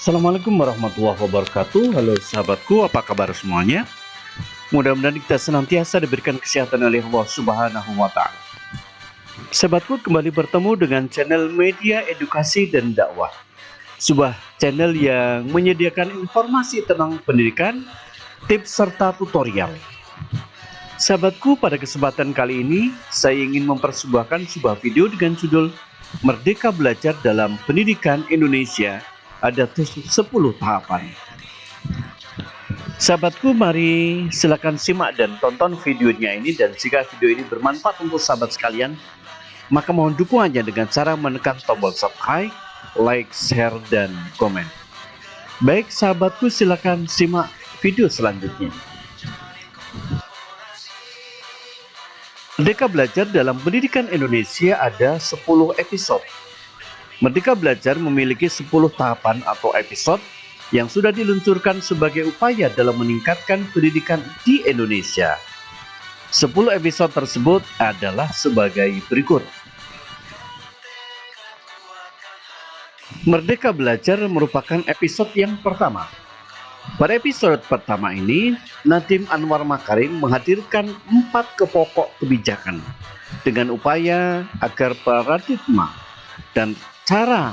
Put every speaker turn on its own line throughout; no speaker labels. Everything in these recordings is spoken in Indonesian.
Assalamualaikum warahmatullahi wabarakatuh. Halo sahabatku, apa kabar semuanya? Mudah-mudahan kita senantiasa diberikan kesehatan oleh Allah Subhanahu wa Ta'ala. Sahabatku, kembali bertemu dengan channel Media Edukasi dan Dakwah, sebuah channel yang menyediakan informasi tentang pendidikan, tips serta tutorial. Sahabatku, pada kesempatan kali ini saya ingin mempersembahkan sebuah video dengan judul Merdeka Belajar dalam Pendidikan Indonesia. Ada 10 tahapan. Sahabatku, mari silakan simak dan tonton videonya ini, dan jika video ini bermanfaat untuk sahabat sekalian, maka mohon dukungannya dengan cara menekan tombol subscribe, like, share, dan komen. Baik sahabatku, silakan simak video selanjutnya. Merdeka Belajar dalam Pendidikan Indonesia ada 10 episode. Merdeka Belajar memiliki 10 tahapan atau episode yang sudah diluncurkan sebagai upaya dalam meningkatkan pendidikan di Indonesia. 10 episode tersebut adalah sebagai berikut. Merdeka Belajar merupakan episode yang pertama. Pada episode pertama ini, Nadiem Anwar Makarim menghadirkan 4 pokok kebijakan dengan upaya agar paradigma dan cara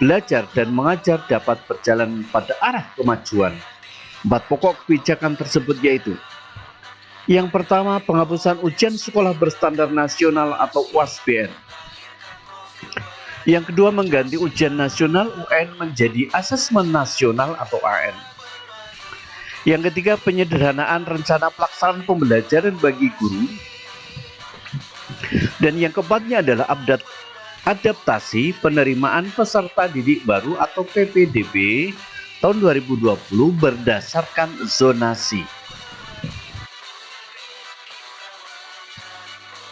belajar dan mengajar dapat berjalan pada arah kemajuan. 4 pokok kebijakan tersebut yaitu: yang pertama, penghapusan ujian sekolah berstandar nasional atau UASBN. Yang kedua, mengganti ujian nasional UN menjadi asesmen nasional atau AN. Yang ketiga, penyederhanaan rencana pelaksanaan pembelajaran bagi guru. Dan yang keempatnya adalah adaptasi penerimaan peserta didik baru atau PPDB tahun 2020 berdasarkan zonasi.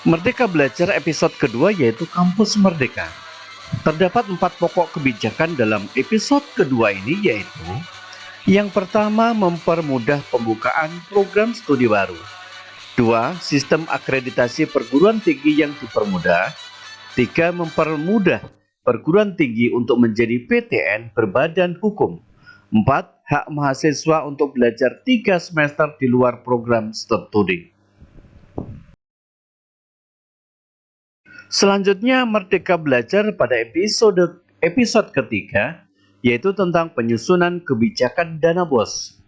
Merdeka Belajar episode kedua yaitu Kampus Merdeka. Terdapat 4 pokok kebijakan dalam episode kedua ini, yaitu: yang pertama, mempermudah pembukaan program studi baru. 2. Sistem akreditasi perguruan tinggi yang dipermudah. 3. Mempermudah perguruan tinggi untuk menjadi PTN berbadan hukum. 4. Hak mahasiswa untuk belajar 3 semester di luar program studi. Selanjutnya, Merdeka Belajar pada episode ketiga, yaitu tentang penyusunan kebijakan dana BOS.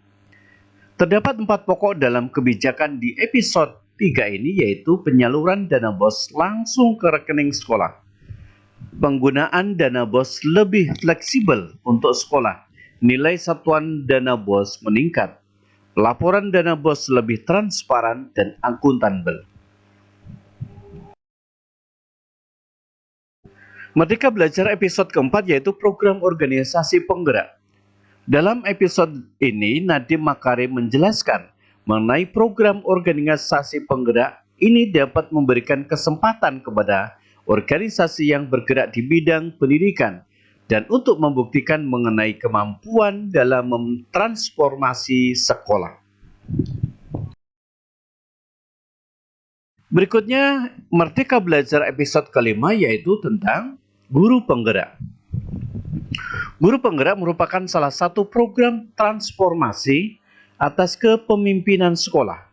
Terdapat 4 pokok dalam kebijakan di episode 3 ini, yaitu penyaluran dana BOS langsung ke rekening sekolah, penggunaan dana BOS lebih fleksibel untuk sekolah, nilai satuan dana BOS meningkat, laporan dana BOS lebih transparan dan akuntabel. Merdeka Belajar episode keempat yaitu program organisasi penggerak. Dalam episode ini, Nadiem Makarim menjelaskan mengenai program organisasi penggerak ini dapat memberikan kesempatan kepada organisasi yang bergerak di bidang pendidikan dan untuk membuktikan mengenai kemampuan dalam mentransformasi sekolah. Berikutnya, Merdeka Belajar episode kelima yaitu tentang guru penggerak. Guru penggerak merupakan salah satu program transformasi atas kepemimpinan sekolah.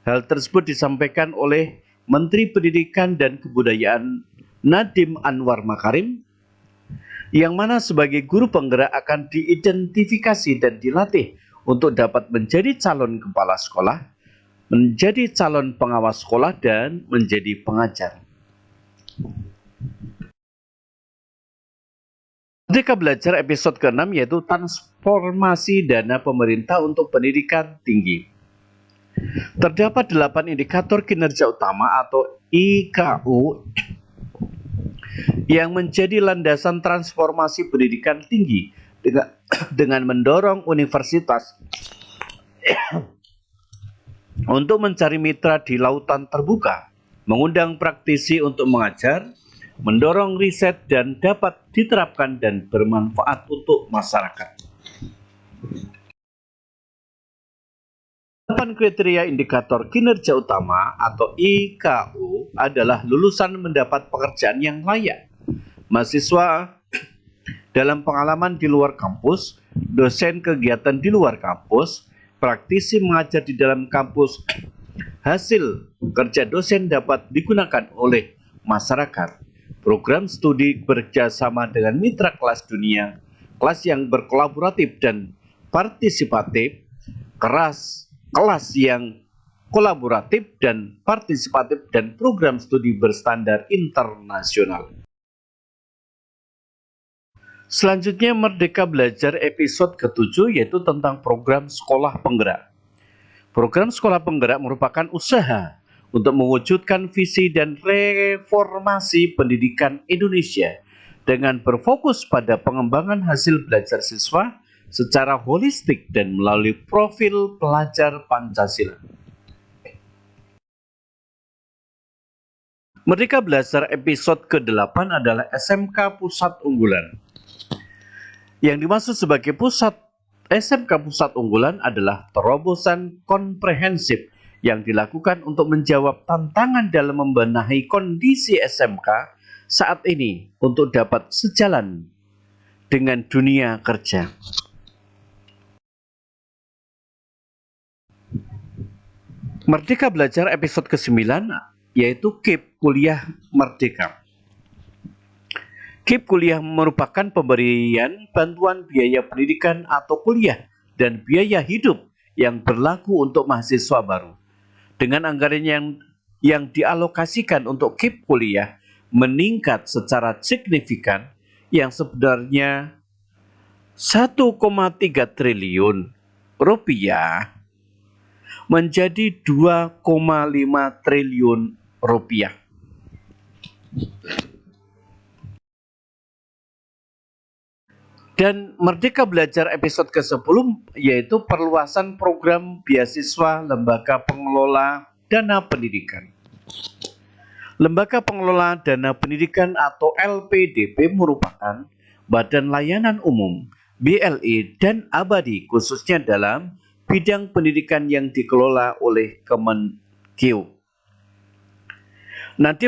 Hal tersebut disampaikan oleh Menteri Pendidikan dan Kebudayaan Nadiem Anwar Makarim, yang mana sebagai guru penggerak akan diidentifikasi dan dilatih untuk dapat menjadi calon kepala sekolah, menjadi calon pengawas sekolah, dan menjadi pengajar. Merdeka Belajar episode ke-6 yaitu transformasi dana pemerintah untuk pendidikan tinggi. Terdapat 8 indikator kinerja utama atau IKU yang menjadi landasan transformasi pendidikan tinggi dengan mendorong universitas untuk mencari mitra di lautan terbuka, mengundang praktisi untuk mengajar, mendorong riset dan dapat diterapkan dan bermanfaat untuk masyarakat. 8 kriteria indikator kinerja utama atau IKU adalah lulusan mendapat pekerjaan yang layak, mahasiswa dalam pengalaman di luar kampus, dosen kegiatan di luar kampus, praktisi mengajar di dalam kampus. Hasil kerja dosen dapat digunakan oleh masyarakat. Program studi bekerjasama dengan mitra kelas dunia, kelas yang berkolaboratif dan partisipatif, kelas yang kolaboratif dan partisipatif, dan program studi berstandar internasional. Selanjutnya Merdeka Belajar episode ke-7, yaitu tentang program sekolah penggerak. Program sekolah penggerak merupakan usaha untuk mewujudkan visi dan reformasi pendidikan Indonesia dengan berfokus pada pengembangan hasil belajar siswa secara holistik dan melalui profil pelajar Pancasila. Merdeka Belajar episode ke-8 adalah SMK Pusat Unggulan. Yang dimaksud sebagai SMK Pusat Unggulan adalah terobosan komprehensif yang dilakukan untuk menjawab tantangan dalam membenahi kondisi SMK saat ini untuk dapat sejalan dengan dunia kerja. Merdeka Belajar episode ke-9 yaitu KIP Kuliah Merdeka. KIP Kuliah merupakan pemberian bantuan biaya pendidikan atau kuliah dan biaya hidup yang berlaku untuk mahasiswa baru. Dengan anggaran yang dialokasikan untuk KIP Kuliah meningkat secara signifikan, yang sebenarnya 1,3 triliun rupiah menjadi 2,5 triliun rupiah. Dan Merdeka Belajar episode ke-10 yaitu perluasan program beasiswa Lembaga Pengelola Dana Pendidikan. Lembaga Pengelola Dana Pendidikan atau LPDP merupakan badan layanan umum, BLI dan abadi khususnya dalam bidang pendidikan yang dikelola oleh Kemenkeu. Nanti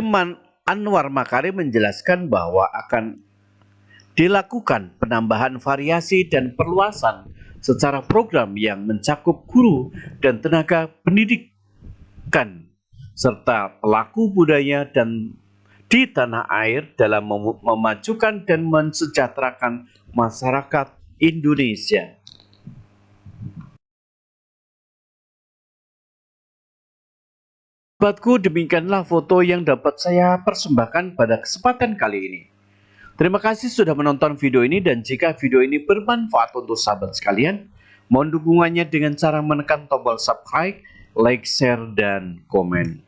Anwar Makarim menjelaskan bahwa akan dilakukan penambahan variasi dan perluasan secara program yang mencakup guru dan tenaga pendidikan serta pelaku budaya dan di tanah air dalam memajukan dan mensejahterakan masyarakat Indonesia. Sahabatku, demikianlah foto yang dapat saya persembahkan pada kesempatan kali ini. Terima kasih sudah menonton video ini, dan jika video ini bermanfaat untuk sahabat sekalian, mohon dukungannya dengan cara menekan tombol subscribe, like, share, dan komen.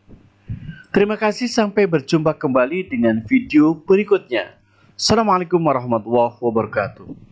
Terima kasih, sampai berjumpa kembali dengan video berikutnya. Assalamualaikum warahmatullahi wabarakatuh.